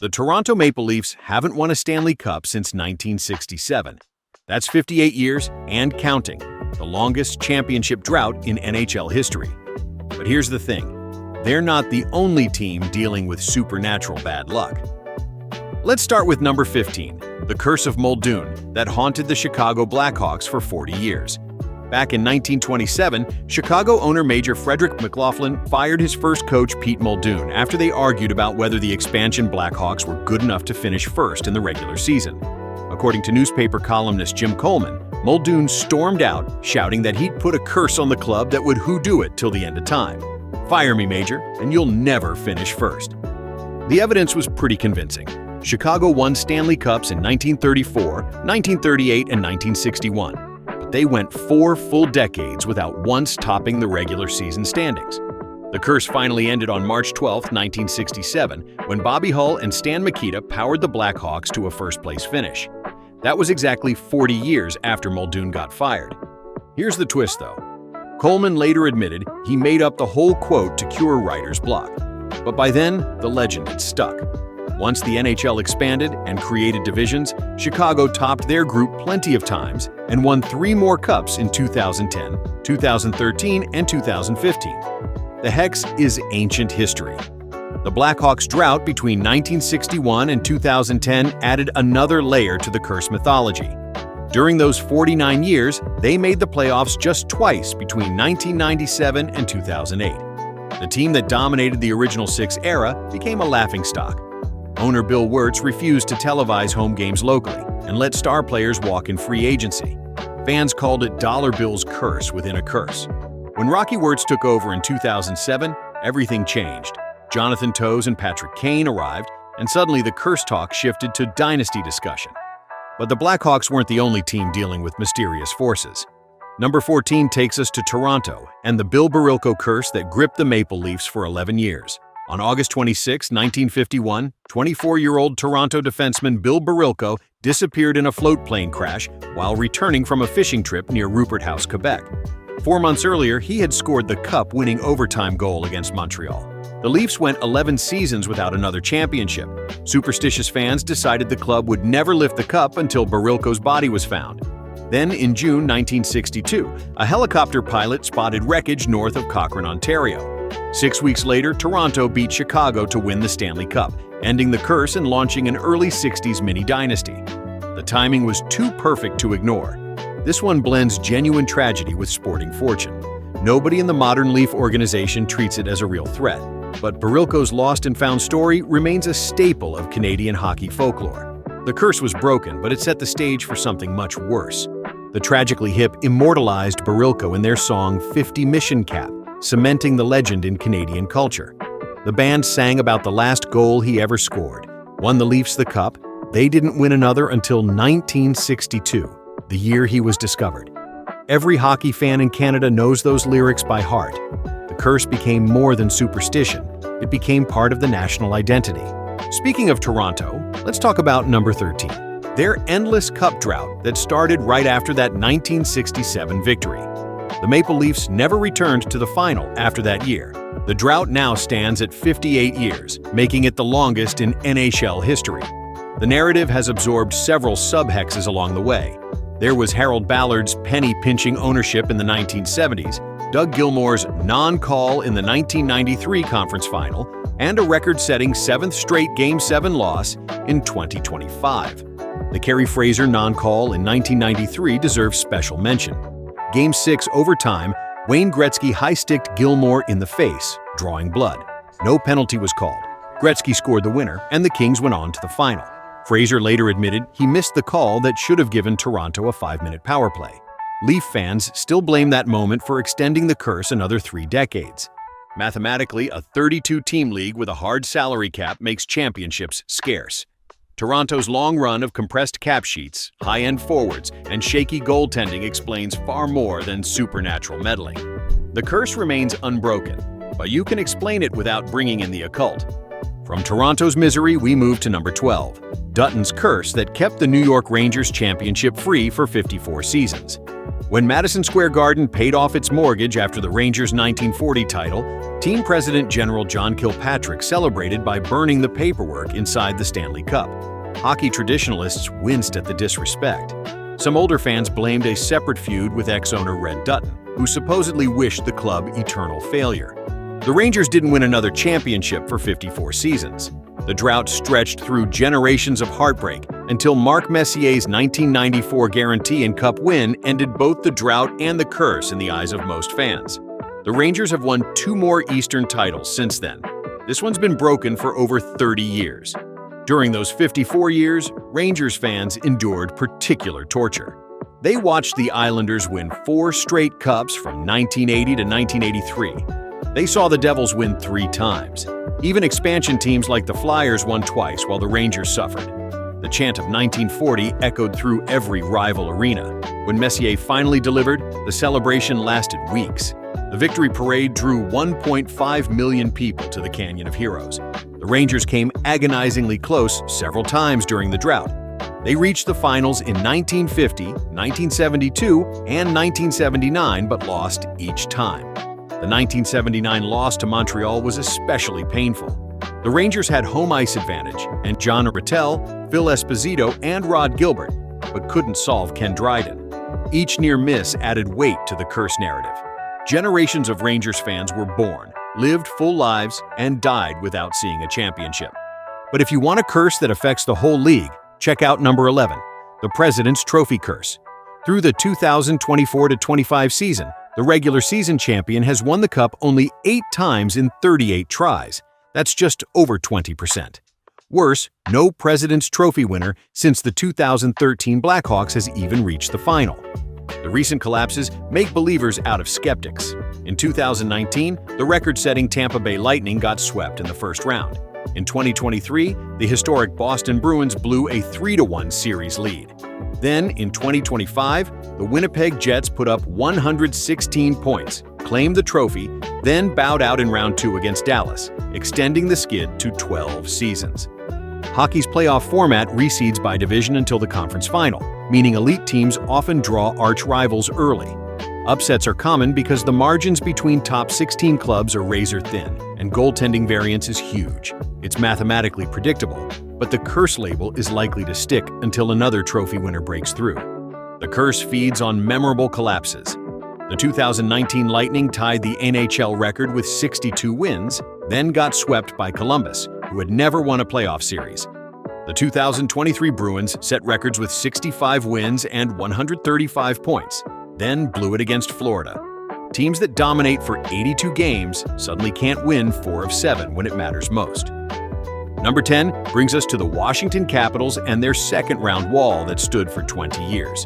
The Toronto Maple Leafs haven't won a Stanley Cup since 1967. That's 58 years and counting, the longest championship drought in NHL history. But here's the thing, they're not the only team dealing with supernatural bad luck. Let's start with number 15, the curse of Muldoon that haunted the Chicago Blackhawks for 40 years. Back in 1927, Chicago owner Major Frederick McLaughlin fired his first coach Pete Muldoon after they argued about whether the expansion Blackhawks were good enough to finish first in the regular season. According to newspaper columnist Jim Coleman, Muldoon stormed out, shouting that he'd put a curse on the club that would who-do it till the end of time. "Fire me, Major, and you'll never finish first." The evidence was pretty convincing. Chicago won Stanley Cups in 1934, 1938, and 1961. But they went 4 full decades without once topping the regular season standings. The curse finally ended on March 12, 1967, when Bobby Hull and Stan Mikita powered the Blackhawks to a first-place finish. That was exactly 40 years after Muldoon got fired. Here's the twist, though. Coleman later admitted he made up the whole quote to cure writer's block. But by then, the legend had stuck. Once the NHL expanded and created divisions, Chicago topped their group plenty of times and won 3 more cups in 2010, 2013, and 2015. The Hex is ancient history. The Blackhawks' drought between 1961 and 2010 added another layer to the curse mythology. During those 49 years, they made the playoffs just twice between 1997 and 2008. The team that dominated the original 6 era became a laughingstock. Owner Bill Wirtz refused to televise home games locally and let star players walk in free agency. Fans called it Dollar Bill's curse within a curse. When Rocky Wirtz took over in 2007, everything changed. Jonathan Toews and Patrick Kane arrived, and suddenly the curse talk shifted to dynasty discussion. But the Blackhawks weren't the only team dealing with mysterious forces. Number 14 takes us to Toronto and the Bill Barilko curse that gripped the Maple Leafs for 11 years. On August 26, 1951, 24-year-old Toronto defenseman Bill Barilko disappeared in a float plane crash while returning from a fishing trip near Rupert House, Quebec. 4 months earlier, he had scored the cup-winning overtime goal against Montreal. The Leafs went 11 seasons without another championship. Superstitious fans decided the club would never lift the cup until Barilko's body was found. Then, in June 1962, a helicopter pilot spotted wreckage north of Cochrane, Ontario. 6 weeks later, Toronto beat Chicago to win the Stanley Cup, ending the curse and launching an early 60s mini-dynasty. The timing was too perfect to ignore. This one blends genuine tragedy with sporting fortune. Nobody in the modern Leaf organization treats it as a real threat, but Barilko's lost and found story remains a staple of Canadian hockey folklore. The curse was broken, but it set the stage for something much worse. The Tragically Hip immortalized Barilko in their song 50 Mission Cap, cementing the legend in Canadian culture. The band sang about the last goal he ever scored, won the Leafs the cup. They didn't win another until 1962, the year he was discovered. Every hockey fan in Canada knows those lyrics by heart. The curse became more than superstition. It became part of the national identity. Speaking of Toronto, let's talk about number 13, their endless cup drought that started right after that 1967 victory. The Maple Leafs never returned to the final after that year. The drought now stands at 58 years, making it the longest in NHL history. The narrative has absorbed several sub-hexes along the way. There was Harold Ballard's penny-pinching ownership in the 1970s, Doug Gilmour's non-call in the 1993 conference final, and a record-setting 7th straight Game 7 loss in 2025. The Kerry Fraser non-call in 1993 deserves special mention. Game 6 overtime, Wayne Gretzky high-sticked Gilmour in the face, drawing blood. No penalty was called. Gretzky scored the winner, and the Kings went on to the final. Fraser later admitted he missed the call that should have given Toronto a 5-minute power play. Leaf fans still blame that moment for extending the curse another 3 decades. Mathematically, a 32-team league with a hard salary cap makes championships scarce. Toronto's long run of compressed cap sheets, high-end forwards, and shaky goaltending explains far more than supernatural meddling. The curse remains unbroken, but you can explain it without bringing in the occult. From Toronto's misery, we move to number 12, Dutton's curse that kept the New York Rangers championship free for 54 seasons. When Madison Square Garden paid off its mortgage after the Rangers' 1940 title, team president General John Kilpatrick celebrated by burning the paperwork inside the Stanley Cup. Hockey traditionalists winced at the disrespect. Some older fans blamed a separate feud with ex-owner Red Dutton, who supposedly wished the club eternal failure. The Rangers didn't win another championship for 54 seasons. The drought stretched through generations of heartbreak until Marc Messier's 1994 guarantee and cup win ended both the drought and the curse in the eyes of most fans. The Rangers have won 2 more Eastern titles since then. This one's been broken for over 30 years. During those 54 years, Rangers fans endured particular torture. They watched the Islanders win 4 straight cups from 1980 to 1983. They saw the Devils win 3 times. Even expansion teams like the Flyers won twice while the Rangers suffered. The chant of 1940 echoed through every rival arena. When Messier finally delivered, the celebration lasted weeks. The victory parade drew 1.5 million people to the Canyon of Heroes. The Rangers came agonizingly close several times during the drought. They reached the finals in 1950, 1972, and 1979, but lost each time. The 1979 loss to Montreal was especially painful. The Rangers had home ice advantage, and John Rattel, Phil Esposito, and Rod Gilbert, but couldn't solve Ken Dryden. Each near miss added weight to the curse narrative. Generations of Rangers fans were born, lived full lives, and died without seeing a championship. But if you want a curse that affects the whole league, check out number 11, the President's Trophy Curse. Through the 2024-25 season, the regular season champion has won the cup only 8 times in 38 tries. That's just over 20%. Worse, no President's Trophy winner since the 2013 Blackhawks has even reached the final. The recent collapses make believers out of skeptics. In 2019, the record-setting Tampa Bay Lightning got swept in the first round. In 2023, the historic Boston Bruins blew a 3-1 series lead. Then, in 2025, the Winnipeg Jets put up 116 points, claimed the trophy, then bowed out in round 2 against Dallas, extending the skid to 12 seasons. Hockey's playoff format reseeds by division until the conference final, meaning elite teams often draw arch rivals early. Upsets are common because the margins between top 16 clubs are razor thin, and goaltending variance is huge. It's mathematically predictable, but the curse label is likely to stick until another trophy winner breaks through. The curse feeds on memorable collapses. The 2019 Lightning tied the NHL record with 62 wins, then got swept by Columbus, who had never won a playoff series. The 2023 Bruins set records with 65 wins and 135 points, then blew it against Florida. Teams that dominate for 82 games suddenly can't win 4 of 7 when it matters most. Number 10 brings us to the Washington Capitals and their second-round wall that stood for 20 years.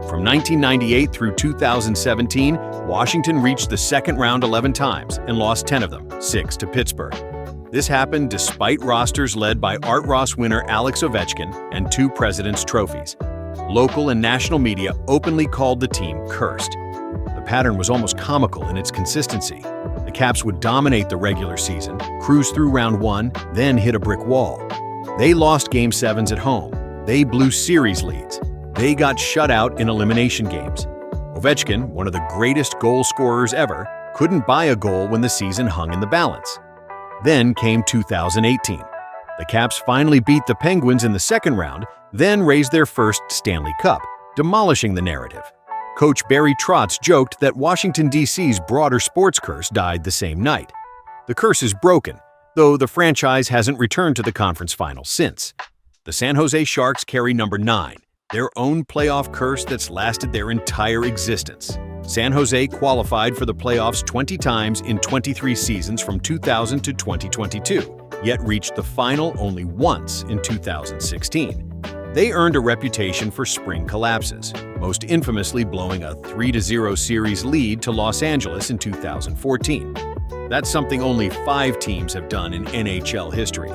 From 1998 through 2017, Washington reached the second round 11 times and lost 10 of them, 6 to Pittsburgh. This happened despite rosters led by Art Ross winner Alex Ovechkin and 2 President's Trophies. Local and national media openly called the team cursed. The pattern was almost comical in its consistency. The Caps would dominate the regular season, cruise through round 1, then hit a brick wall. They lost Game 7s at home. They blew series leads. They got shut out in elimination games. Ovechkin, one of the greatest goal scorers ever, couldn't buy a goal when the season hung in the balance. Then came 2018. The Caps finally beat the Penguins in the second round, then raised their first Stanley Cup, demolishing the narrative. Coach Barry Trotz joked that Washington, D.C.'s broader sports curse died the same night. The curse is broken, though the franchise hasn't returned to the conference finals since. The San Jose Sharks carry number 9, their own playoff curse that's lasted their entire existence. San Jose qualified for the playoffs 20 times in 23 seasons from 2000 to 2022, yet reached the final only once in 2016. They earned a reputation for spring collapses, most infamously blowing a 3-0 series lead to Los Angeles in 2014. That's something only 5 teams have done in NHL history.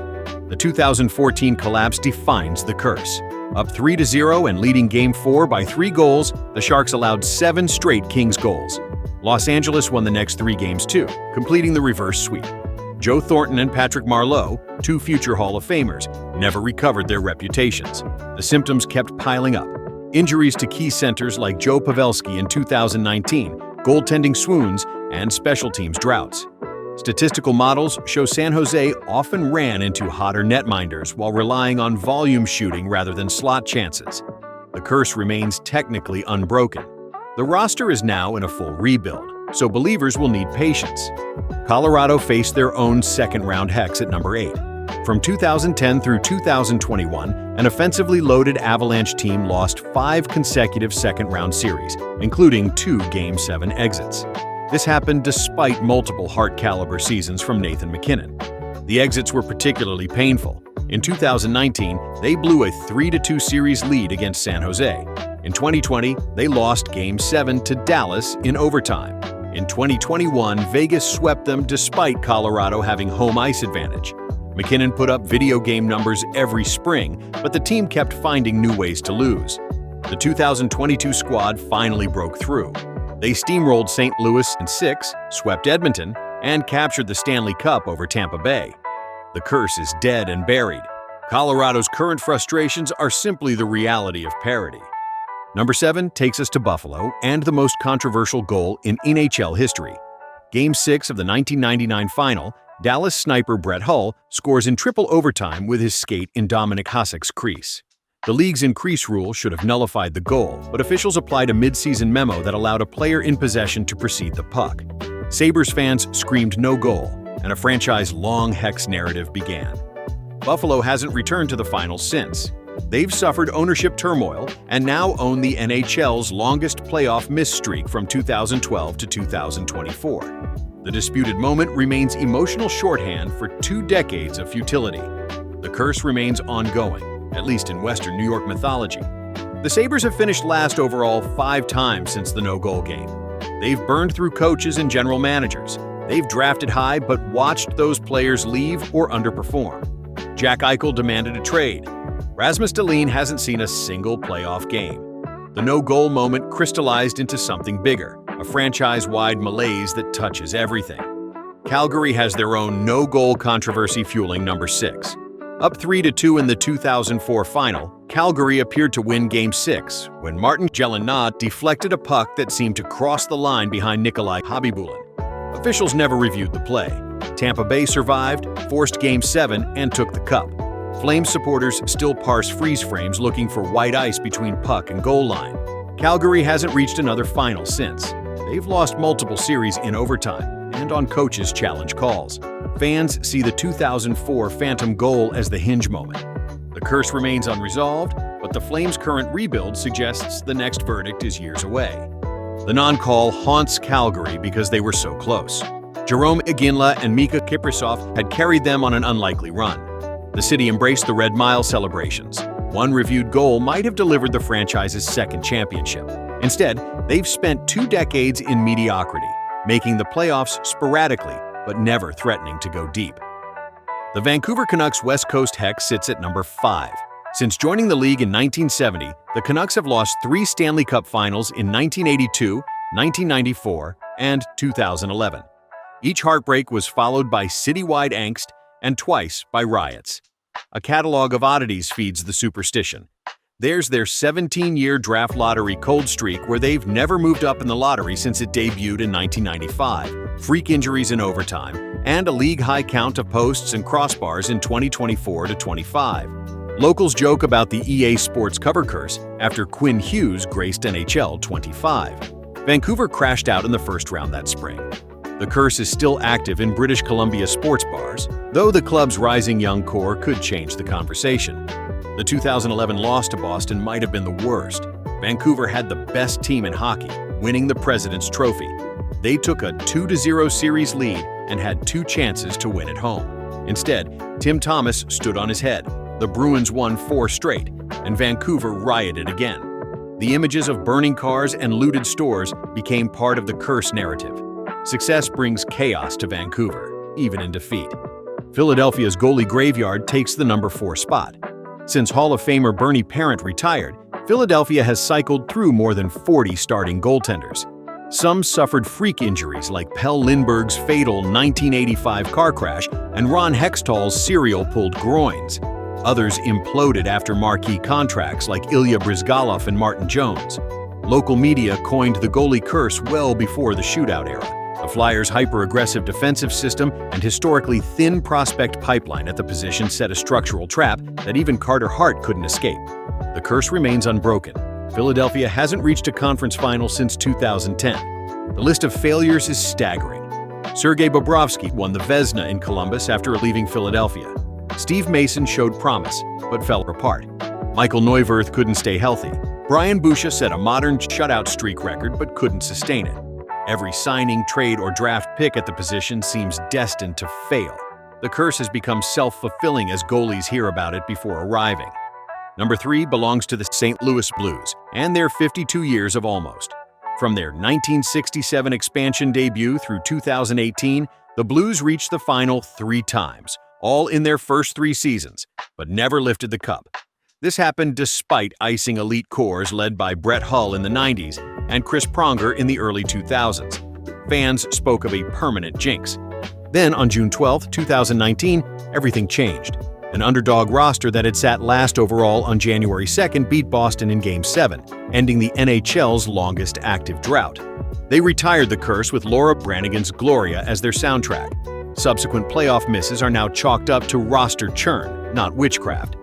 The 2014 collapse defines the curse. Up 3-0 and leading Game 4 by 3 goals, the Sharks allowed 7 straight Kings goals. Los Angeles won the next 3 games too, completing the reverse sweep. Joe Thornton and Patrick Marleau, 2 future Hall of Famers, never recovered their reputations. The symptoms kept piling up. Injuries to key centers like Joe Pavelski in 2019, goaltending swoons, and special teams droughts. Statistical models show San Jose often ran into hotter netminders while relying on volume shooting rather than slot chances. The curse remains technically unbroken. The roster is now in a full rebuild, so believers will need patience. Colorado faced their own second-round hex at number 8. From 2010 through 2021, an offensively loaded Avalanche team lost 5 consecutive second-round series, including 2 Game 7 exits. This happened despite multiple Hart-caliber seasons from Nathan MacKinnon. The exits were particularly painful. In 2019, they blew a 3-2 series lead against San Jose. In 2020, they lost Game 7 to Dallas in overtime. In 2021, Vegas swept them despite Colorado having home ice advantage. MacKinnon put up video game numbers every spring, but the team kept finding new ways to lose. The 2022 squad finally broke through. They steamrolled St. Louis in 6, swept Edmonton, and captured the Stanley Cup over Tampa Bay. The curse is dead and buried. Colorado's current frustrations are simply the reality of parity. Number 7 takes us to Buffalo and the most controversial goal in NHL history. Game 6 of the 1999 final, Dallas sniper Brett Hull scores in triple overtime with his skate in Dominik Hasek's crease. The league's increase rule should have nullified the goal, but officials applied a mid-season memo that allowed a player in possession to precede the puck. Sabres fans screamed no goal, and a franchise-long hex narrative began. Buffalo hasn't returned to the finals since. They've suffered ownership turmoil and now own the NHL's longest playoff miss streak from 2012 to 2024. The disputed moment remains emotional shorthand for 2 decades of futility. The curse remains ongoing, at least in Western New York mythology. The Sabres have finished last overall 5 times since the no-goal game. They've burned through coaches and general managers. They've drafted high but watched those players leave or underperform. Jack Eichel demanded a trade. Rasmus Dahlin hasn't seen a single playoff game. The no-goal moment crystallized into something bigger, a franchise-wide malaise that touches everything. Calgary has their own no-goal controversy fueling number 6. Up 3-2 in the 2004 final, Calgary appeared to win Game 6 when Martin Gelinas deflected a puck that seemed to cross the line behind Nikolai Khabibulin. Officials never reviewed the play. Tampa Bay survived, forced Game 7, and took the cup. Flames supporters still parse freeze frames looking for white ice between puck and goal line. Calgary hasn't reached another final since. They've lost multiple series in overtime and on coaches' challenge calls. Fans see the 2004 phantom goal as the hinge moment. The curse remains unresolved, but the Flames' current rebuild suggests the next verdict is years away. The non-call haunts Calgary because they were so close. Jerome Iginla and Mika Kiprasov had carried them on an unlikely run. The city embraced the Red Mile celebrations. One reviewed goal might have delivered the franchise's second championship. Instead, they've spent 2 decades in mediocrity, making the playoffs sporadically, but never threatening to go deep. The Vancouver Canucks West Coast hex sits at number 5. Since joining the league in 1970, the Canucks have lost 3 Stanley Cup finals in 1982, 1994, and 2011. Each heartbreak was followed by citywide angst and twice by riots. A catalog of oddities feeds the superstition. There's their 17-year draft lottery cold streak where they've never moved up in the lottery since it debuted in 1995, freak injuries in overtime, and a league-high count of posts and crossbars in 2024 to 25. Locals joke about the EA Sports cover curse after Quinn Hughes graced NHL 25. Vancouver crashed out in the first round that spring. The curse is still active in British Columbia sports bars, though the club's rising young core could change the conversation. The 2011 loss to Boston might have been the worst. Vancouver had the best team in hockey, winning the President's Trophy. They took a 2-0 series lead and had 2 chances to win at home. Instead, Tim Thomas stood on his head. The Bruins won 4 straight, and Vancouver rioted again. The images of burning cars and looted stores became part of the curse narrative. Success brings chaos to Vancouver, even in defeat. Philadelphia's goalie graveyard takes the number 4 spot. Since Hall of Famer Bernie Parent retired, Philadelphia has cycled through more than 40 starting goaltenders. Some suffered freak injuries like Pell Lindbergh's fatal 1985 car crash and Ron Hextall's serial pulled groins. Others imploded after marquee contracts like Ilya Bryzgalov and Martin Jones. Local media coined the goalie curse well before the shootout era. The Flyers' hyper-aggressive defensive system and historically thin prospect pipeline at the position set a structural trap that even Carter Hart couldn't escape. The curse remains unbroken. Philadelphia hasn't reached a conference final since 2010. The list of failures is staggering. Sergei Bobrovsky won the Vezina in Columbus after leaving Philadelphia. Steve Mason showed promise, but fell apart. Michael Neuwirth couldn't stay healthy. Brian Boucher set a modern shutout streak record, but couldn't sustain it. Every signing, trade, or draft pick at the position seems destined to fail. The curse has become self-fulfilling as goalies hear about it before arriving. Number 3 belongs to the St. Louis Blues and their 52 years of almost. From their 1967 expansion debut through 2018, the Blues reached the final 3 times, all in their first 3 seasons, but never lifted the cup. This happened despite icing elite cores led by Brett Hull in the 90s and Chris Pronger in the early 2000s. Fans spoke of a permanent jinx. Then, on June 12, 2019, everything changed. An underdog roster that had sat last overall on January 2nd beat Boston in Game 7, ending the NHL's longest active drought. They retired the curse with Laura Branigan's Gloria as their soundtrack. Subsequent playoff misses are now chalked up to roster churn, not witchcraft.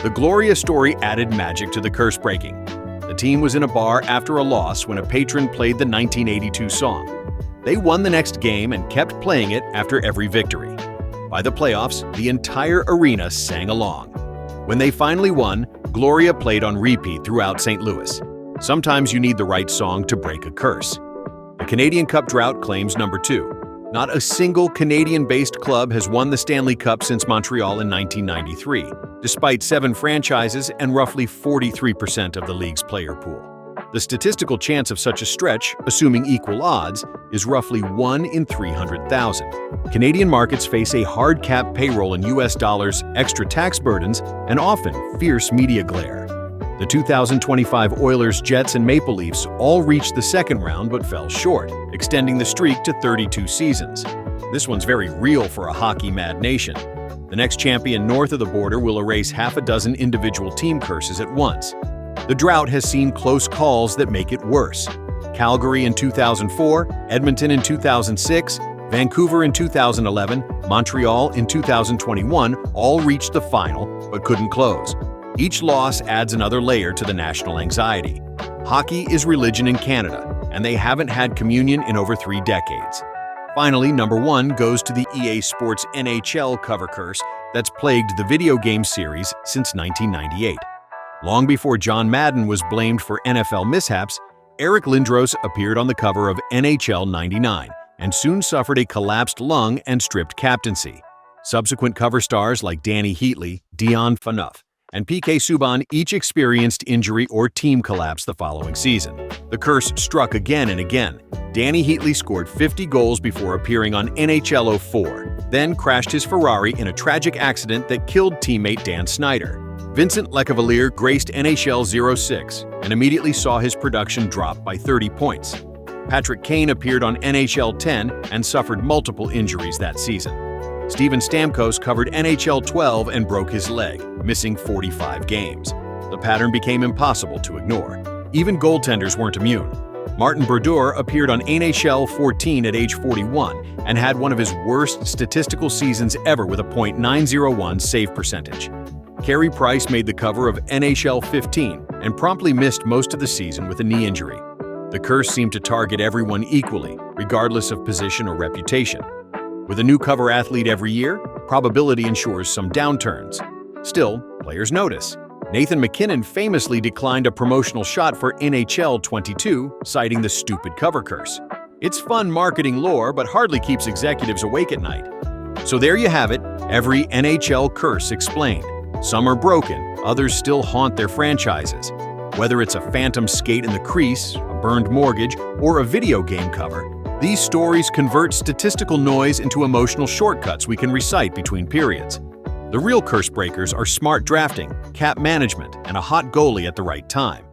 The Gloria story added magic to the curse breaking. The team was in a bar after a loss when a patron played the 1982 song. They won the next game and kept playing it after every victory. By the playoffs, the entire arena sang along. When they finally won, Gloria played on repeat throughout St. Louis. Sometimes you need the right song to break a curse. The Canadian Cup drought claims number 2. Not a single Canadian-based club has won the Stanley Cup since Montreal in 1993, despite 7 franchises and roughly 43% of the league's player pool. The statistical chance of such a stretch, assuming equal odds, is roughly 1 in 300,000. Canadian markets face a hard cap payroll in US dollars, extra tax burdens, and often fierce media glare. The 2025 Oilers, Jets, and Maple Leafs all reached the second round but fell short, extending the streak to 32 seasons. This one's very real for a hockey-mad nation. The next champion north of the border will erase half a dozen individual team curses at once. The drought has seen close calls that make it worse. Calgary in 2004, Edmonton in 2006, Vancouver in 2011, Montreal in 2021 all reached the final but couldn't close. Each loss adds another layer to the national anxiety. Hockey is religion in Canada, and they haven't had communion in over 3 decades. Finally, number 1 goes to the EA Sports NHL cover curse that's plagued the video game series since 1998. Long before John Madden was blamed for NFL mishaps, Eric Lindros appeared on the cover of NHL 99 and soon suffered a collapsed lung and stripped captaincy. Subsequent cover stars like Danny Heatley, Dion Phaneuf, and PK Subban each experienced injury or team collapse the following season. The curse struck again and again. Danny Heatley scored 50 goals before appearing on NHL 04, then crashed his Ferrari in a tragic accident that killed teammate Dan Snyder. Vincent Lecavalier graced NHL 06 and immediately saw his production drop by 30 points. Patrick Kane appeared on NHL 10 and suffered multiple injuries that season. Steven Stamkos covered NHL 12 and broke his leg, missing 45 games. The pattern became impossible to ignore. Even goaltenders weren't immune. Martin Brodeur appeared on NHL 14 at age 41 and had one of his worst statistical seasons ever with a .901 save percentage. Carey Price made the cover of NHL 15 and promptly missed most of the season with a knee injury. The curse seemed to target everyone equally, regardless of position or reputation. With a new cover athlete every year, probability ensures some downturns. Still, players notice. Nathan MacKinnon famously declined a promotional shot for NHL 22, citing the stupid cover curse. It's fun marketing lore, but hardly keeps executives awake at night. So there you have it, every NHL curse explained. Some are broken, others still haunt their franchises. Whether it's a phantom skate in the crease, a burned mortgage, or a video game cover, these stories convert statistical noise into emotional shortcuts we can recite between periods. The real curse breakers are smart drafting, cap management, and a hot goalie at the right time.